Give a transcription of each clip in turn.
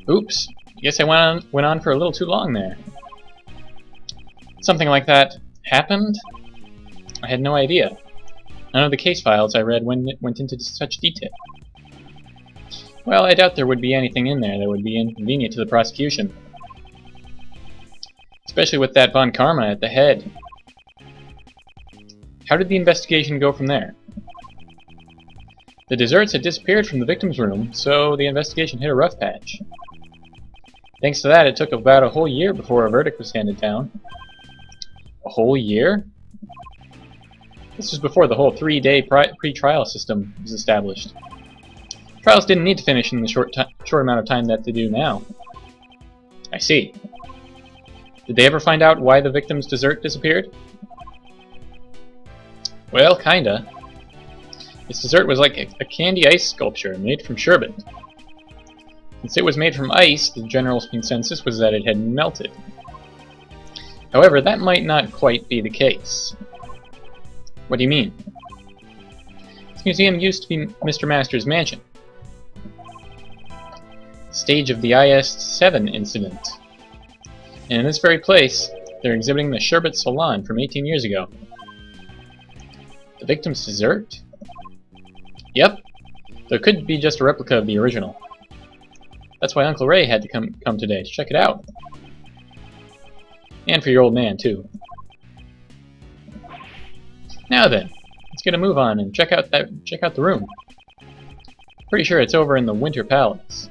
Oops. Guess I went on for a little too long there. Something like that happened? I had no idea. None of the case files I read went into such detail. Well, I doubt there would be anything in there that would be inconvenient to the prosecution. Especially with that Von Karma at the head. How did the investigation go from there? The desserts had disappeared from the victim's room, so the investigation hit a rough patch. Thanks to that, it took about a whole year before a verdict was handed down. A whole year? This was before the whole 3-day pre-trial system was established. Trials didn't need to finish in the short amount of time that they do now. I see. Did they ever find out why the victim's dessert disappeared? Well, kinda. Its dessert was like a candy ice sculpture made from sherbet. Since it was made from ice, the general consensus was that it had melted. However, that might not quite be the case. What do you mean? This museum used to be Mr. Master's mansion. Stage of the IS-7 incident. And in this very place, they're exhibiting the sherbet salon from 18 years ago. The victim's dessert? Yep. So it could be just a replica of the original. That's why Uncle Ray had to come today to check it out. And for your old man, too. Now then, let's get a move on and check out the room. Pretty sure it's over in the Winter Palace.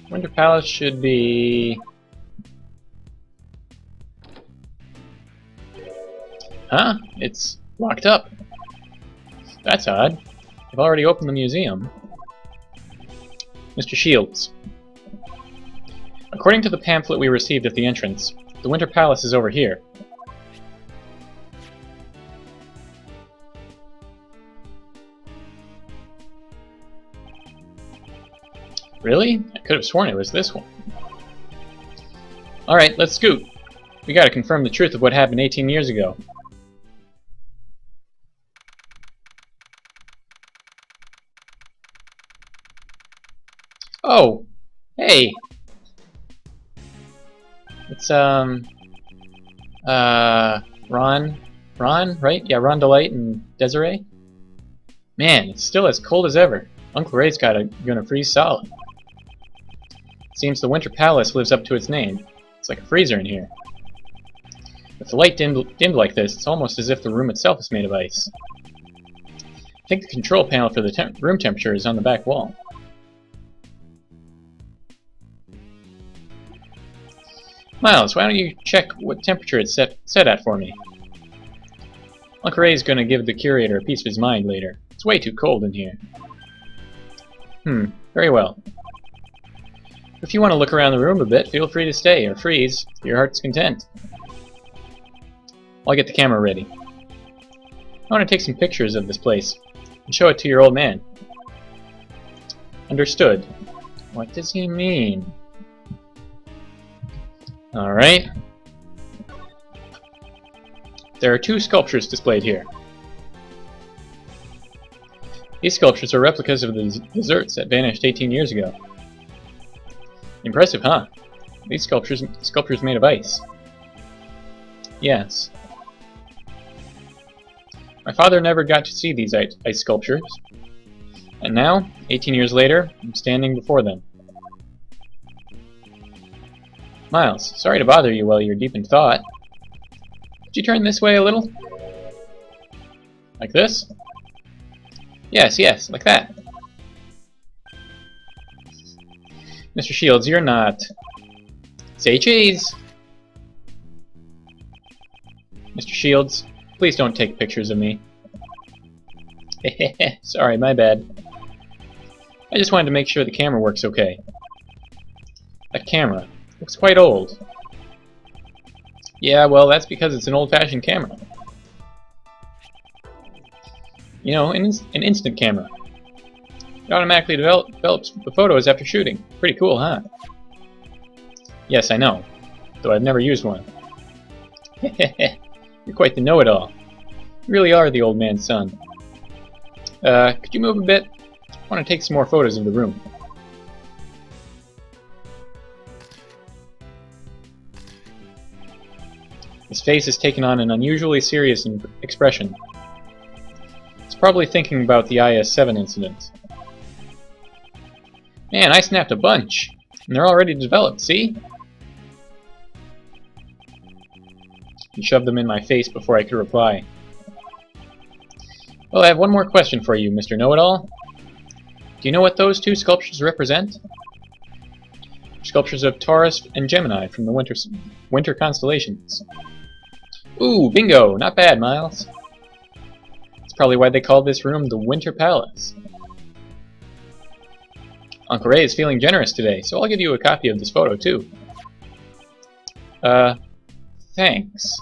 Winter Palace should be... Huh? It's locked up. That's odd. I've already opened the museum. Mr. Shields. According to the pamphlet we received at the entrance, the Winter Palace is over here. Really? I could have sworn it was this one. Alright, let's scoot. We gotta confirm the truth of what happened 18 years ago. Oh! Hey! It's, Ron, right? Yeah, Ron Delight and Desiree? Man, it's still as cold as ever. Uncle Ray's gonna freeze solid. Seems the Winter Palace lives up to its name. It's like a freezer in here. With the light dimmed like this, it's almost as if the room itself is made of ice. I think the control panel for the room temperature is on the back wall. Miles, why don't you check what temperature it's set at for me? Uncle Ray's gonna give the curator a piece of his mind later. It's way too cold in here. Very well. If you want to look around the room a bit, feel free to stay, or freeze, to your heart's content. I'll get the camera ready. I want to take some pictures of this place, and show it to your old man. Understood. What does he mean? Alright. There are 2 sculptures displayed here. These sculptures are replicas of the desserts that vanished 18 years ago. Impressive, huh? These sculptures made of ice. Yes. My father never got to see these ice sculptures. And now, 18 years later, I'm standing before them. Miles, sorry to bother you while you're deep in thought. Could you turn this way a little? Like this? Yes, like that. Mr. Shields, you're not... Say cheese! Mr. Shields, please don't take pictures of me. Sorry, my bad. I just wanted to make sure the camera works okay. That camera looks quite old. Yeah, well, that's because it's an old-fashioned camera. You know, an instant camera. It automatically develops the photos after shooting. Pretty cool, huh? Yes, I know. Though I've never used one. You're quite the know-it-all. You really are the old man's son. Could you move a bit? I want to take some more photos of the room. His face has taken on an unusually serious expression. He's probably thinking about the IS-7 incident. Man, I snapped a bunch! And they're already developed, see? He shoved them in my face before I could reply. Well, I have one more question for you, Mr. Know-It-All. Do you know what those two sculptures represent? Sculptures of Taurus and Gemini from the winter constellations. Ooh, bingo! Not bad, Miles. That's probably why they called this room the Winter Palace. Uncle Ray is feeling generous today, so I'll give you a copy of this photo, too. Thanks.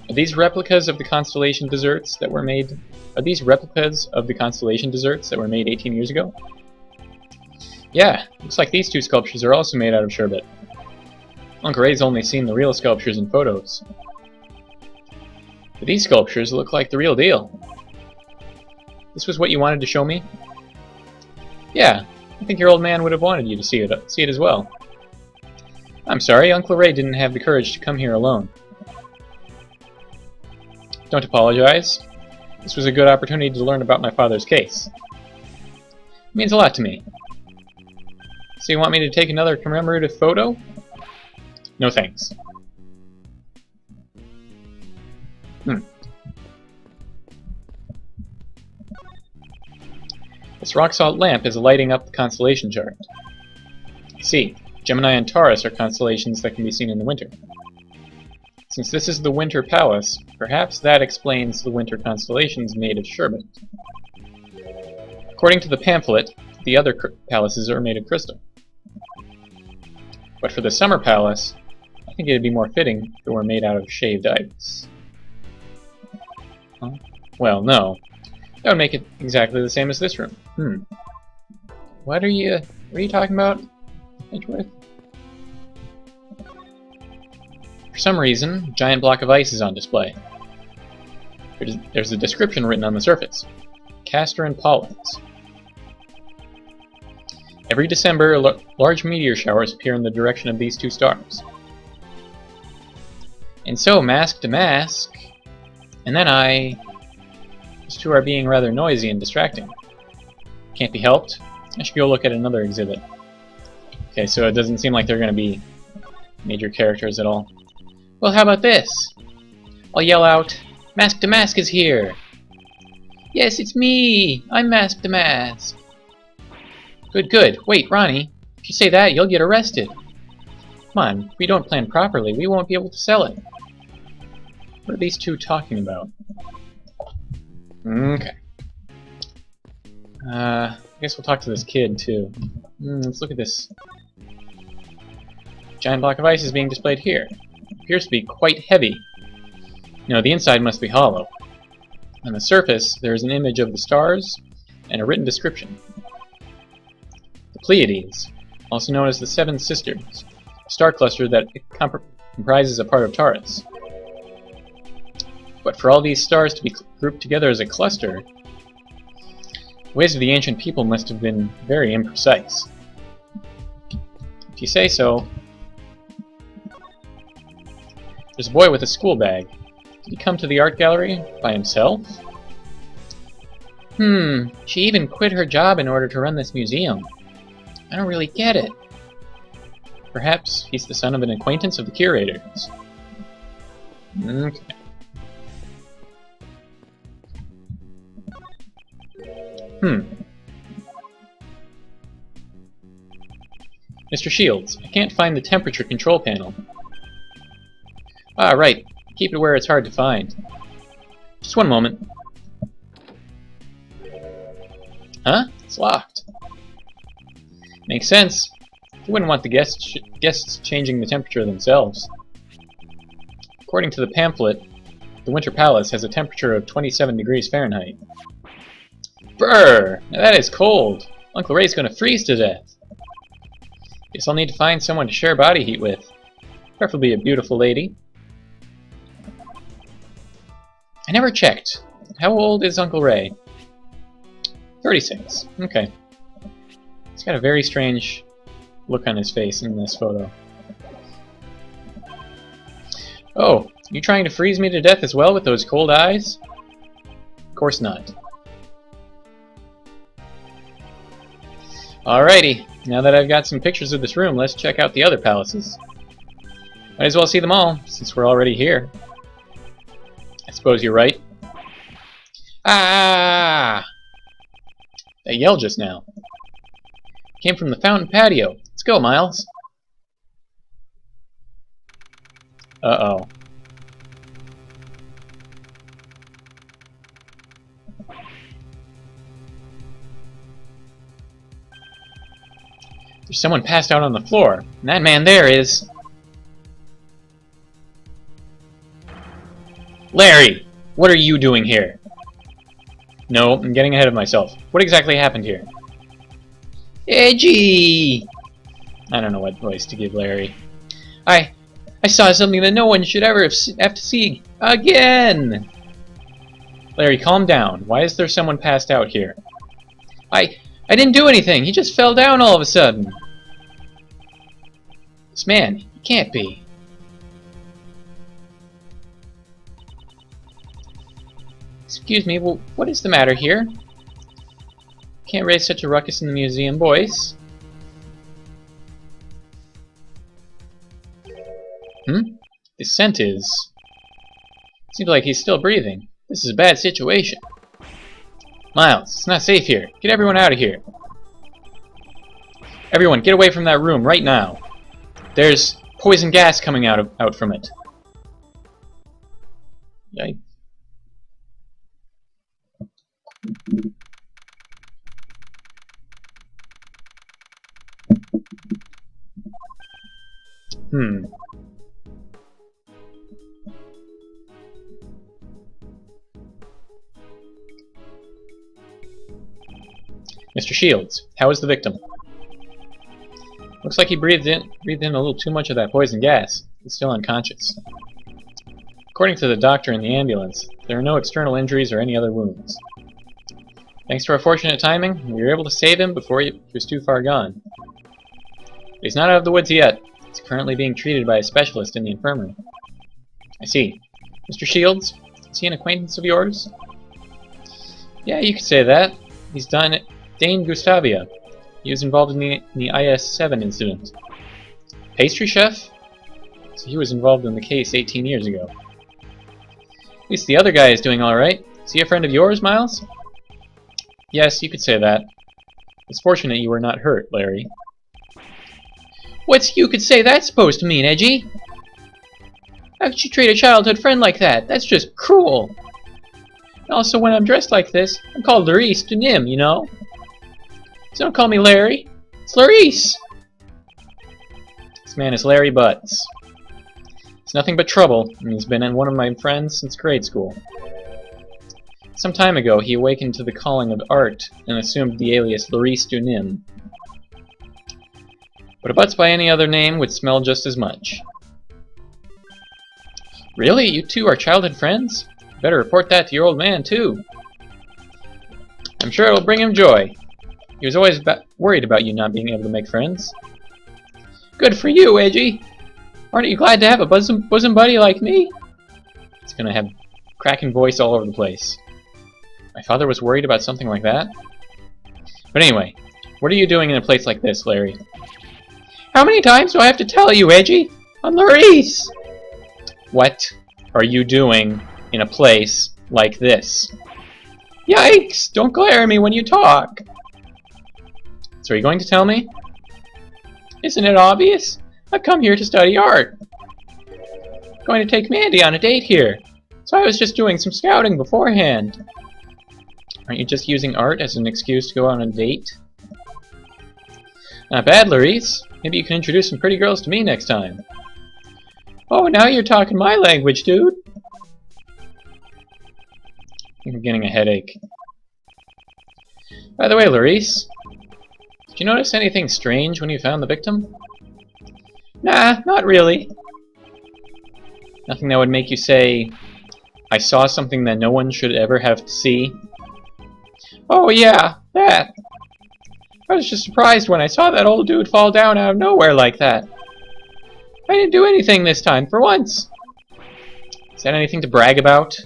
Are these replicas of the constellation desserts that were made? Are these replicas of the constellation desserts that were made 18 years ago? Yeah, looks like these two sculptures are also made out of sherbet. Uncle Ray's only seen the real sculptures in photos. But these sculptures look like the real deal. This was what you wanted to show me? Yeah, I think your old man would have wanted you to see it as well. I'm sorry, Uncle Ray didn't have the courage to come here alone. Don't apologize. This was a good opportunity to learn about my father's case. It means a lot to me. So you want me to take another commemorative photo? No thanks. This rock salt lamp is lighting up the constellation chart. I see. Gemini and Taurus are constellations that can be seen in the winter. Since this is the Winter Palace, perhaps that explains the winter constellations made of sherbet. According to the pamphlet, the other palaces are made of crystal. But for the Summer Palace, I think it'd be more fitting if it were made out of shaved ice. Huh? Well, no. That would make it exactly the same as this room. What are you talking about, Edgeworth? For some reason, a giant block of ice is on display. There's a description written on the surface. Castor and Pollux. Every December, large meteor showers appear in the direction of these two stars. And so, mask to mask, and then these two are being rather noisy and distracting. Can't be helped. I should go look at another exhibit. Okay, so it doesn't seem like they're going to be major characters at all. Well, how about this? I'll yell out, Mask to Mask is here! Yes, it's me! I'm Mask to Mask! Good, good. Wait, Ronnie, if you say that, you'll get arrested. Come on, if we don't plan properly, we won't be able to sell it. What are these two talking about? Okay. I guess we'll talk to this kid, too. Let's look at this. Giant block of ice is being displayed here. It appears to be quite heavy. No, the inside must be hollow. On the surface, there is an image of the stars and a written description. The Pleiades, also known as the Seven Sisters, a star cluster that comprises a part of Taurus. But for all these stars to be grouped together as a cluster, the ways of the ancient people must have been very imprecise. If you say so. There's a boy with a school bag. Did he come to the art gallery by himself? She even quit her job in order to run this museum. I don't really get it. Perhaps he's the son of an acquaintance of the curator's. Okay. Mr. Shields, I can't find the temperature control panel. Ah, right. Keep it where it's hard to find. Just one moment. Huh? It's locked. Makes sense. You wouldn't want the guests changing the temperature themselves. According to the pamphlet, the Winter Palace has a temperature of 27 degrees Fahrenheit. Brr! Now that is cold. Uncle Ray's gonna freeze to death. Guess I'll need to find someone to share body heat with. Preferably a beautiful lady. I never checked. How old is Uncle Ray? 36. Okay. He's got a very strange look on his face in this photo. Oh, you trying to freeze me to death as well with those cold eyes? Of course not. Alrighty, now that I've got some pictures of this room, let's check out the other palaces. Might as well see them all, since we're already here. I suppose you're right. Ah! That yell just now came from the fountain patio. Let's go, Miles. Uh-oh. There's someone passed out on the floor. And that man there is... Larry! What are you doing here? No, I'm getting ahead of myself. What exactly happened here? Edgy! I don't know what voice to give Larry. I saw something that no one should ever have to see again! Larry, calm down. Why is there someone passed out here? I didn't do anything. He just fell down all of a sudden. This man, he can't be. Excuse me, well, what is the matter here? Can't raise such a ruckus in the museum, boys. The scent is... Seems like he's still breathing. This is a bad situation. Miles, it's not safe here. Get everyone out of here. Everyone, get away from that room right now. There's poison gas coming out from it. Yikes. Mr. Shields, how is the victim? Looks like he breathed in a little too much of that poison gas. He's still unconscious. According to the doctor in the ambulance, there are no external injuries or any other wounds. Thanks to our fortunate timing, we were able to save him before he was too far gone. But he's not out of the woods yet. He's currently being treated by a specialist in the infirmary. I see. Mr. Shields, is he an acquaintance of yours? Yeah, you could say that. He's Dane Gustavia. He was involved in the IS-7 incident. Pastry chef? So he was involved in the case 18 years ago. At least the other guy is doing alright. Is he a friend of yours, Miles? Yes, you could say that. It's fortunate you were not hurt, Larry. What's you could say that supposed to mean, Edgy? How could you treat a childhood friend like that? That's just cruel. And also, when I'm dressed like this, I'm called Larice to Nim, you know? So don't call me Larry. It's Larice! This man is Larry Butts. It's nothing but trouble, and he's been one of my friends since grade school. Some time ago, he awakened to the calling of art and assumed the alias Larice du Nim. But a Butts by any other name would smell just as much. Really? You two are childhood friends? Better report that to your old man, too. I'm sure it will bring him joy. He was always worried about you not being able to make friends. Good for you, Edgy! Aren't you glad to have a bosom buddy like me? It's gonna have cracking voice all over the place. My father was worried about something like that? But anyway, what are you doing in a place like this, Larry? How many times do I have to tell you, Edgy? I'm Larice! What are you doing in a place like this? Yikes! Don't glare at me when you talk! So are you going to tell me? Isn't it obvious? I've come here to study art. I'm going to take Mandy on a date here. So I was just doing some scouting beforehand. Aren't you just using art as an excuse to go on a date? Not bad, Larice. Maybe you can introduce some pretty girls to me next time. Oh, now you're talking my language, dude. I'm getting a headache. By the way, Larice, Did you notice anything strange when you found the victim? Nah, not really. Nothing that would make you say, I saw something that no one should ever have to see? Oh yeah, that! I was just surprised when I saw that old dude fall down out of nowhere like that. I didn't do anything this time, for once. Is that anything to brag about?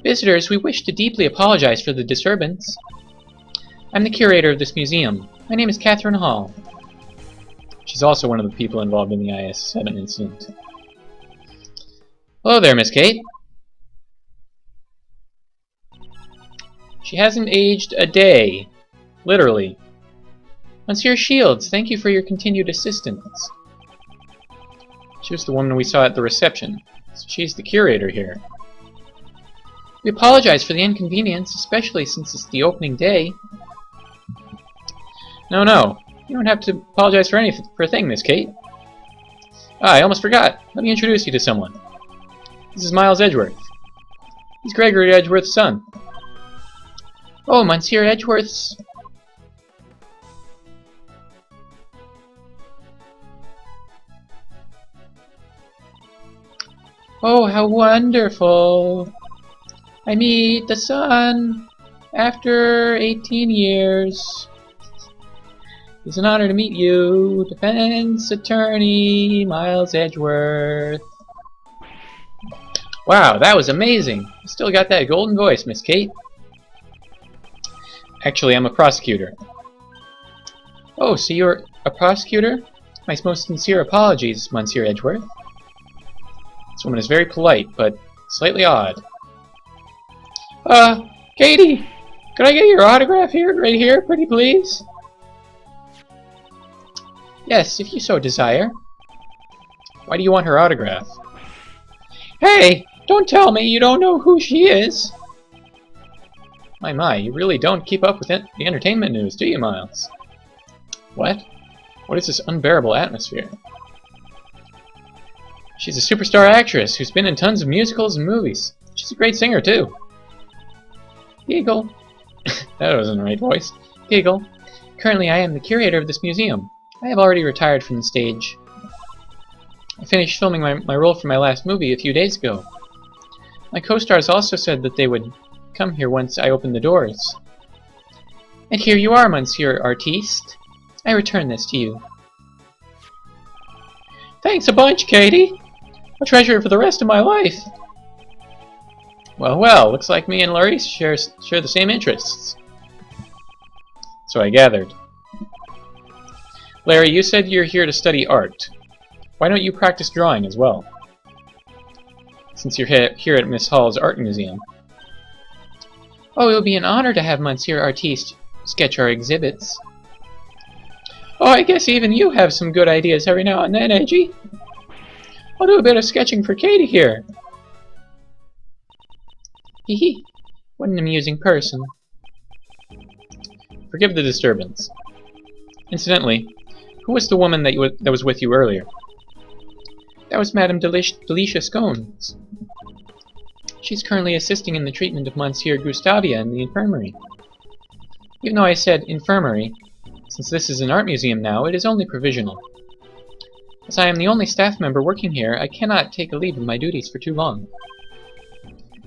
Visitors, we wish to deeply apologize for the disturbance. I'm the curator of this museum. My name is Catherine Hall. She's also one of the people involved in the IS-7 incident. Hello there, Miss Kate. She hasn't aged a day. Literally. Monsieur Shields, thank you for your continued assistance. She was the woman we saw at the reception. So she's the curator here. We apologize for the inconvenience, especially since it's the opening day. No. You don't have to apologize for a thing, Miss Kate. Ah, I almost forgot. Let me introduce you to someone. This is Miles Edgeworth. He's Gregory Edgeworth's son. Oh, Monsieur Edgeworth's... Oh, how wonderful! I meet the son after 18 years. It's an honor to meet you, defense attorney Miles Edgeworth. Wow, that was amazing! You still got that golden voice, Miss Kate. Actually, I'm a prosecutor. Oh, so you're a prosecutor? My most sincere apologies, Monsieur Edgeworth. This woman is very polite, but slightly odd. Katie! Could I get your autograph here, right here, pretty please? Yes, if you so desire. Why do you want her autograph? Hey! Don't tell me you don't know who she is! My, you really don't keep up with the entertainment news, do you, Miles? What? What is this unbearable atmosphere? She's a superstar actress who's been in tons of musicals and movies. She's a great singer, too. Giggle. That wasn't the right voice. Giggle. Currently, I am the curator of this museum. I have already retired from the stage. I finished filming my role for my last movie a few days ago. My co-stars also said that they would come here once I opened the doors. And here you are, Monsieur Artiste. I return this to you. Thanks a bunch, Katie. I'll treasure it for the rest of my life. Well, looks like me and Laurice share the same interests. So I gathered. Larry, you said you're here to study art. Why don't you practice drawing as well? Since you're here at Miss Hall's art museum. Oh, it would be an honor to have Monsieur Artiste sketch our exhibits. Oh, I guess even you have some good ideas every now and then, Edgy. I'll do a bit of sketching for Katie here. Hee. What an amusing person. Forgive the disturbance. Incidentally, who was the woman that was with you earlier? That was Madame Delicia Scones. She's currently assisting in the treatment of Monsieur Gustavia in the infirmary. Even though I said infirmary, since this is an art museum now, it is only provisional. As I am the only staff member working here, I cannot take a leave of my duties for too long.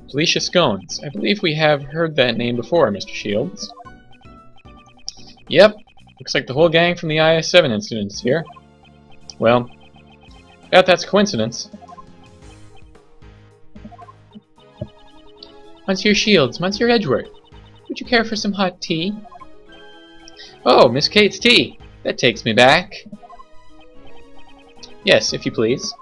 Delicia Scones. I believe we have heard that name before, Mr. Shields. Yep. Looks like the whole gang from the IS-7 incident is here. Well, doubt that's coincidence. Monsieur Shields, Monsieur Edgeworth, would you care for some hot tea? Oh, Miss Kate's tea! That takes me back. Yes, if you please.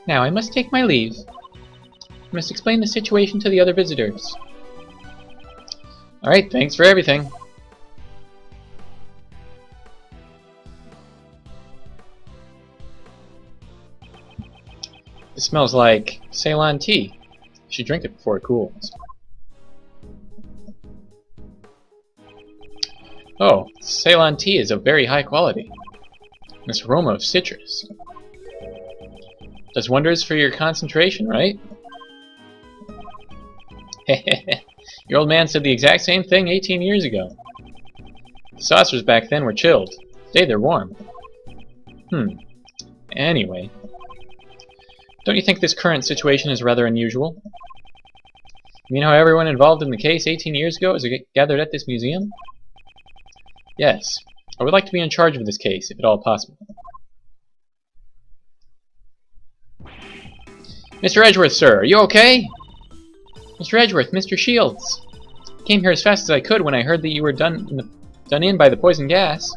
Now I must take my leave. I must explain the situation to the other visitors. Alright, thanks for everything. It smells like Ceylon tea. You should drink it before it cools. Oh, Ceylon tea is of very high quality. This aroma of citrus does wonders for your concentration, right? Your old man said the exact same thing 18 years ago. The saucers back then were chilled. Today they're warm. Anyway. Don't you think this current situation is rather unusual? You mean how everyone involved in the case 18 years ago is gathered at this museum? Yes. I would like to be in charge of this case, if at all possible. Mr. Edgeworth, sir, are you okay? Mr. Edgeworth, Mr. Shields. I came here as fast as I could when I heard that you were done in by the poison gas.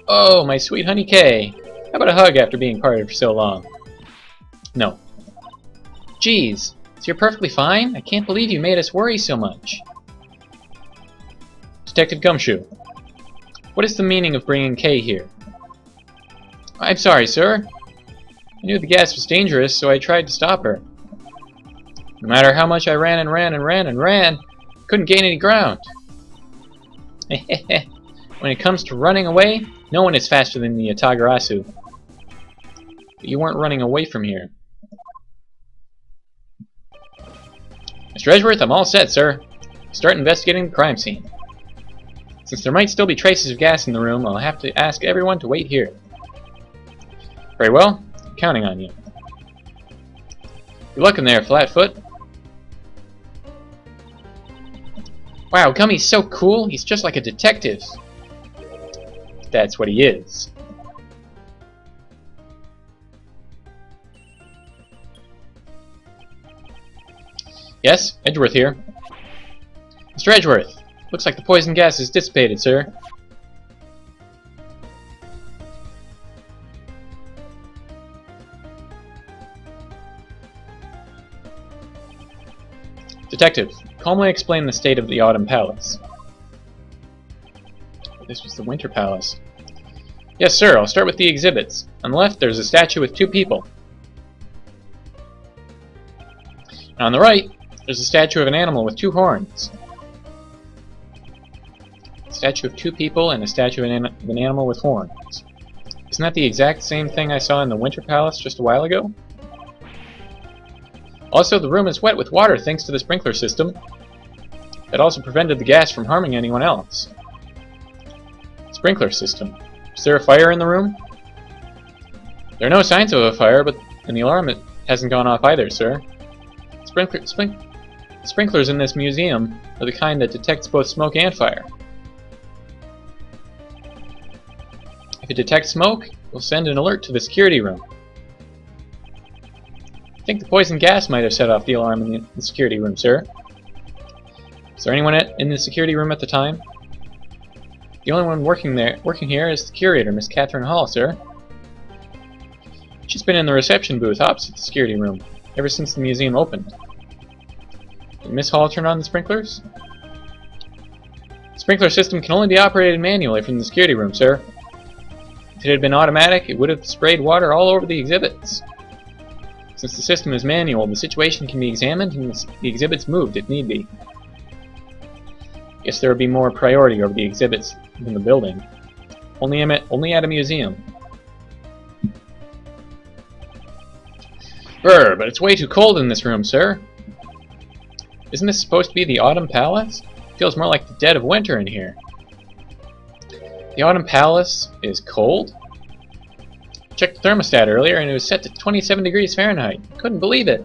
Oh, my sweet honey Kay. How about a hug after being parted for so long? No. Geez, so you're perfectly fine? I can't believe you made us worry so much. Detective Gumshoe, what is the meaning of bringing Kay here? I'm sorry, sir. I knew the gas was dangerous, so I tried to stop her. No matter how much I ran and ran and ran and ran, I couldn't gain any ground. When it comes to running away, no one is faster than the Yatagarasu. But you weren't running away from here. Mr. Edgeworth, I'm all set, sir. Start investigating the crime scene. Since there might still be traces of gas in the room, I'll have to ask everyone to wait here. Very well. I'm counting on you. Good luck in there, Flatfoot. Wow, Gummy's so cool. He's just like a detective. That's what he is. Yes, Edgeworth here. Mr. Edgeworth, looks like the poison gas is dissipated, sir. Detective, calmly explain the state of the Autumn Palace. This was the Winter Palace. Yes, sir, I'll start with the exhibits. On the left, there's a statue with two people. And on the right, there's a statue of an animal with two horns. A statue of two people and a statue of an animal with horns. Isn't that the exact same thing I saw in the Winter Palace just a while ago? Also, the room is wet with water thanks to the sprinkler system. That also prevented the gas from harming anyone else. Sprinkler system. Is there a fire in the room? There are no signs of a fire, and the alarm hasn't gone off either, sir. Sprinklers in this museum are the kind that detects both smoke and fire. If it detects smoke, it will send an alert to the security room. I think the poison gas might have set off the alarm in the security room, sir. Is there anyone in the security room at the time? The only one working here is the curator, Miss Catherine Hall, sir. She's been in the reception booth opposite the security room ever since the museum opened. Did Miss Hall turn on the sprinklers? The sprinkler system can only be operated manually from the security room, sir. If it had been automatic, it would have sprayed water all over the exhibits. Since the system is manual, the situation can be examined and the exhibits moved if need be. Guess there would be more priority over the exhibits in the building. Only at a museum. Brr, but it's way too cold in this room, sir. Isn't this supposed to be the Autumn Palace? It feels more like the dead of winter in here. The Autumn Palace is cold? Checked the thermostat earlier and it was set to 27 degrees Fahrenheit. Couldn't believe it.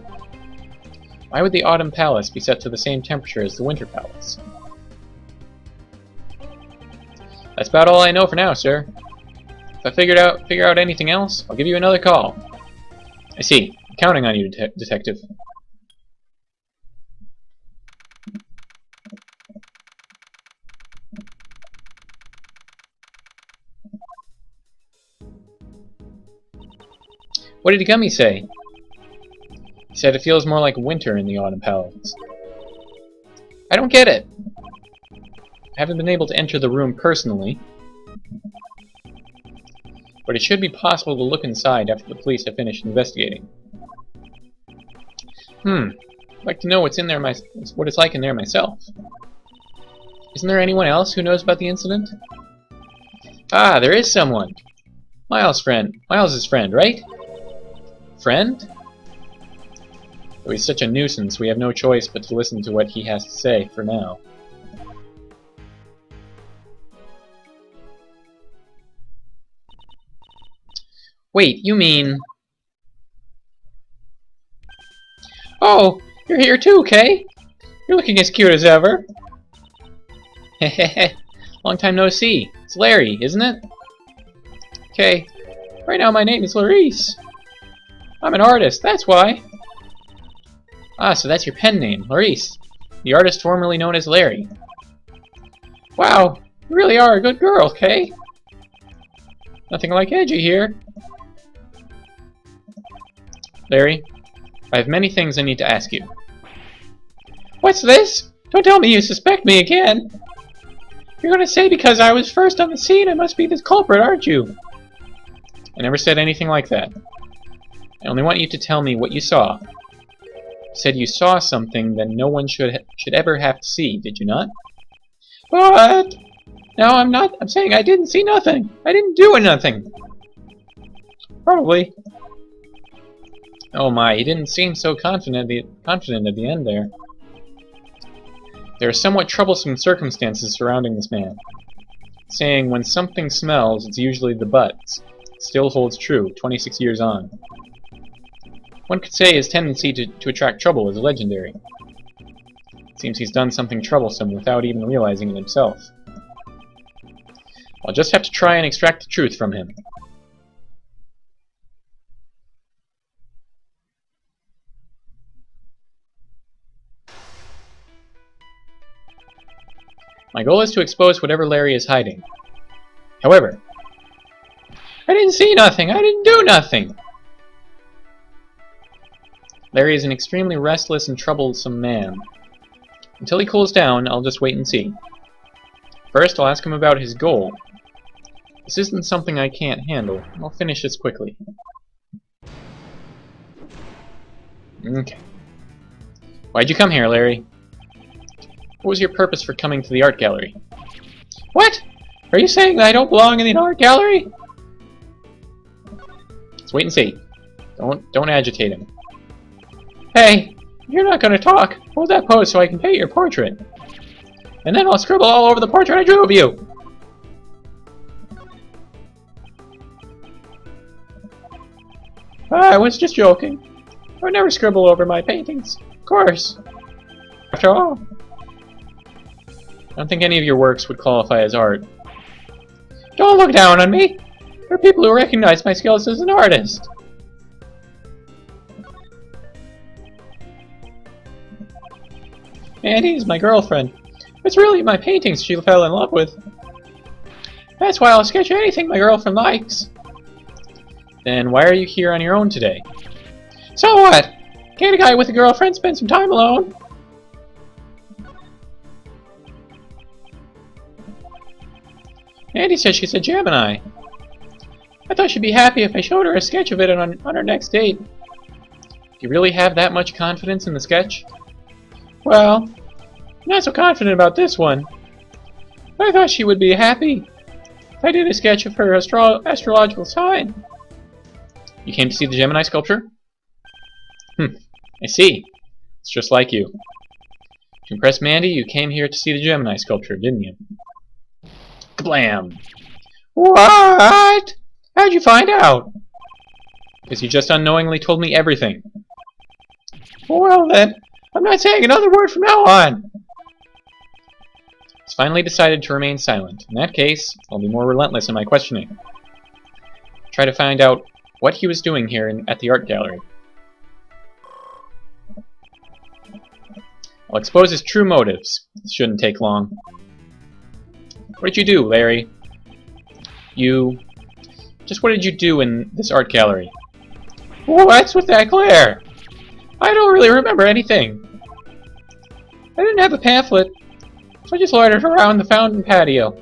Why would the Autumn Palace be set to the same temperature as the Winter Palace? That's about all I know for now, sir. If I figure out anything else, I'll give you another call. I see. I'm counting on you, Detective. What did Gummy say? He said it feels more like winter in the Autumn Palace. I don't get it. I haven't been able to enter the room personally, but it should be possible to look inside after the police have finished investigating. I'd like to know what's in there what it's like in there myself. Isn't there anyone else who knows about the incident? Ah, there is someone! Miles' friend. Miles' friend, right? Friend? Though he's such a nuisance, we have no choice but to listen to what he has to say, for now. Wait, you mean... Oh, you're here too, Kay? You're looking as cute as ever. Hehehe. Long time no see. It's Larry, isn't it? Kay. Right now my name is Laurice. I'm an artist, that's why. Ah, so that's your pen name, Laurice. The artist formerly known as Larry. Wow, you really are a good girl, Kay. Nothing like edgy here. Larry, I have many things I need to ask you. What's this? Don't tell me you suspect me again. You're gonna say because I was first on the scene I must be the culprit, aren't you? I never said anything like that. I only want you to tell me what you saw. You said you saw something that no one should ever have to see, did you not? But... No, I'm not. I'm saying I didn't see nothing. I didn't do nothing. Probably. Oh my, he didn't seem so confident at the end there. There are somewhat troublesome circumstances surrounding this man. Saying when something smells, it's usually the butt. Still holds true, 26 years on. One could say his tendency to attract trouble is legendary. It seems he's done something troublesome without even realizing it himself. I'll just have to try and extract the truth from him. My goal is to expose whatever Larry is hiding. However, I didn't see nothing! I didn't do nothing! Larry is an extremely restless and troublesome man. Until he cools down, I'll just wait and see. First, I'll ask him about his goal. This isn't something I can't handle. I'll finish this quickly. Okay. Why'd you come here, Larry? What was your purpose for coming to the art gallery? What? Are you saying that I don't belong in the art gallery? Let's wait and see. Don't agitate him. Hey, you're not gonna talk. Hold that pose so I can paint your portrait. And then I'll scribble all over the portrait I drew of you. I was just joking. I would never scribble over my paintings. Of course. After all. I don't think any of your works would qualify as art. Don't look down on me! There are people who recognize my skills as an artist. Mandy's my girlfriend. It's really my paintings she fell in love with. That's why I'll sketch anything my girlfriend likes. Then why are you here on your own today? So what? Can't a guy with a girlfriend spend some time alone? Mandy said she's a Gemini. I thought she'd be happy if I showed her a sketch of it on our next date. Do you really have that much confidence in the sketch? Well, I'm not so confident about this one. I thought she would be happy if I did a sketch of her astrological sign. You came to see the Gemini sculpture? I see. It's just like you. To impress Mandy, you came here to see the Gemini sculpture, didn't you? Kablam! What? How'd you find out? Because you just unknowingly told me everything. Well then, I'm not saying another word from now on. He's finally decided to remain silent. In that case, I'll be more relentless in my questioning. Try to find out what he was doing here at the art gallery. I'll expose his true motives. This shouldn't take long. What did you do, Larry? Just what did you do in this art gallery? What's with that glare? I don't really remember anything. I didn't have a pamphlet, so I just loitered around the fountain patio.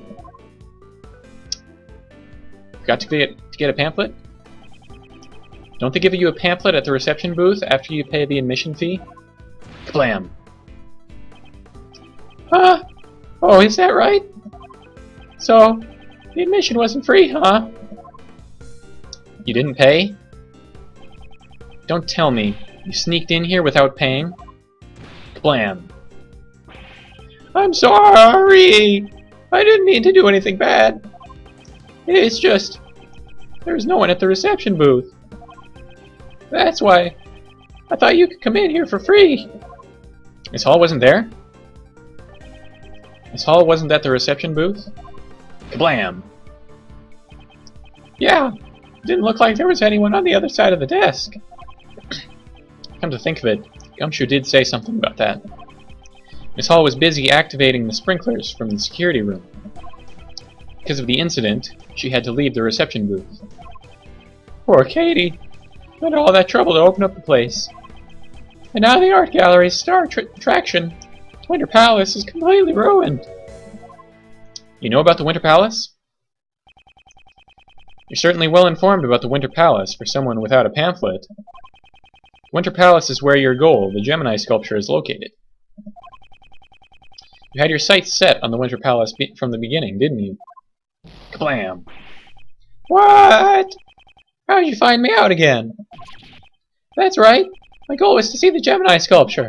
Got to get a pamphlet? Don't they give you a pamphlet at the reception booth after you pay the admission fee? Kablam! Huh? Oh, is that right? So, the admission wasn't free, huh? You didn't pay? Don't tell me. You sneaked in here without paying? Blam. I'm sorry! I didn't mean to do anything bad. It's just... there was no one at the reception booth. That's why I thought you could come in here for free. Miss Hall wasn't there? Miss Hall wasn't at the reception booth? Kablam! Yeah, it didn't look like there was anyone on the other side of the desk. Come to think of it, Gumshoe did say something about that. Miss Hall was busy activating the sprinklers from the security room. Because of the incident, she had to leave the reception booth. Poor Katie. Went to all that trouble to open up the place. And now the art gallery's star attraction, Winter Palace, is completely ruined. You know about the Winter Palace? You're certainly well informed about the Winter Palace for someone without a pamphlet. Winter Palace is where your goal, the Gemini sculpture, is located. You had your sights set on the Winter Palace from the beginning, didn't you? Kablam! What? How'd you find me out again? That's right. My goal was to see the Gemini sculpture.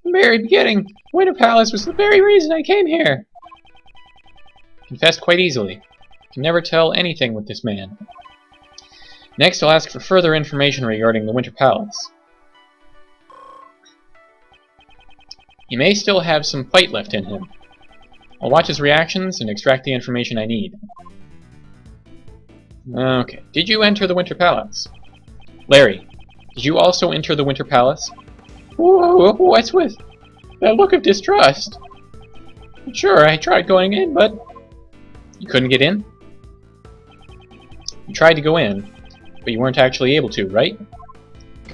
From the very beginning, Winter Palace was the very reason I came here. Confessed quite easily. Can never tell anything with this man. Next, I'll ask for further information regarding the Winter Palace. He may still have some fight left in him. I'll watch his reactions and extract the information I need. Okay, did you enter the Winter Palace? Larry, did you also enter the Winter Palace? What's with that look of distrust? Sure, I tried going in, but... You couldn't get in? You tried to go in, but you weren't actually able to, right?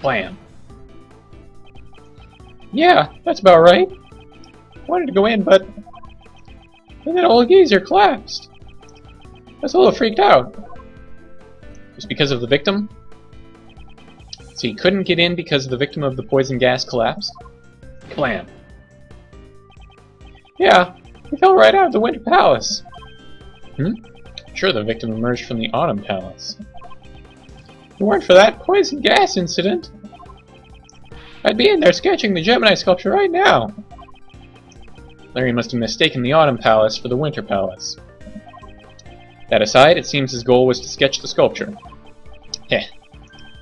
Blam. Yeah, that's about right. I wanted to go in, but... then that old geezer collapsed. I was a little freaked out. Just because of the victim? So you couldn't get in because the victim of the poison gas collapsed? Blam. Yeah, he fell right out of the Winter Palace. Sure, the victim emerged from the Autumn Palace. If it weren't for that poison gas incident, I'd be in there sketching the Gemini sculpture right now. Larry must have mistaken the Autumn Palace for the Winter Palace. That aside, it seems his goal was to sketch the sculpture. Heh,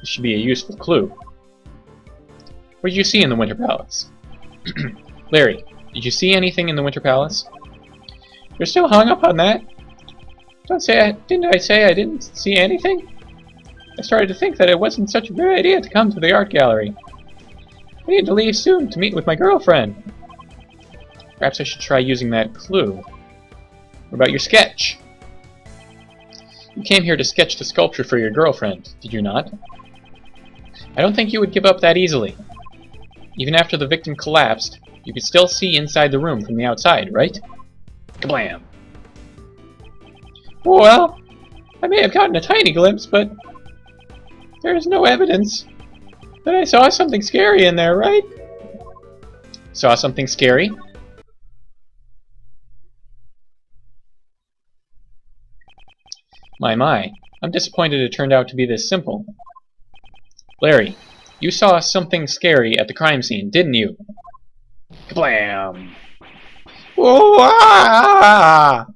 this should be a useful clue. What did you see in the Winter Palace? Larry, did you see anything in the Winter Palace? You're still hung up on that? Didn't I say I didn't see anything? I started to think that it wasn't such a good idea to come to the art gallery. I need to leave soon to meet with my girlfriend. Perhaps I should try using that clue. What about your sketch? You came here to sketch the sculpture for your girlfriend, did you not? I don't think you would give up that easily. Even after the victim collapsed, you could still see inside the room from the outside, right? Kablam! Well, I may have gotten a tiny glimpse, but there is no evidence that I saw something scary in there, right? Saw something scary? My, I'm disappointed it turned out to be this simple. Larry, you saw something scary at the crime scene, didn't you? Kablam! Whoa, ah!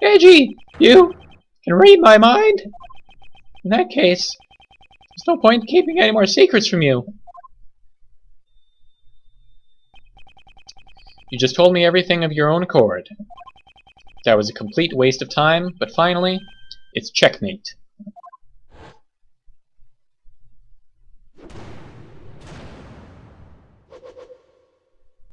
Edgy, you can read my mind? In that case, there's no point in keeping any more secrets from you. You just told me everything of your own accord. That was a complete waste of time, but finally, it's checkmate.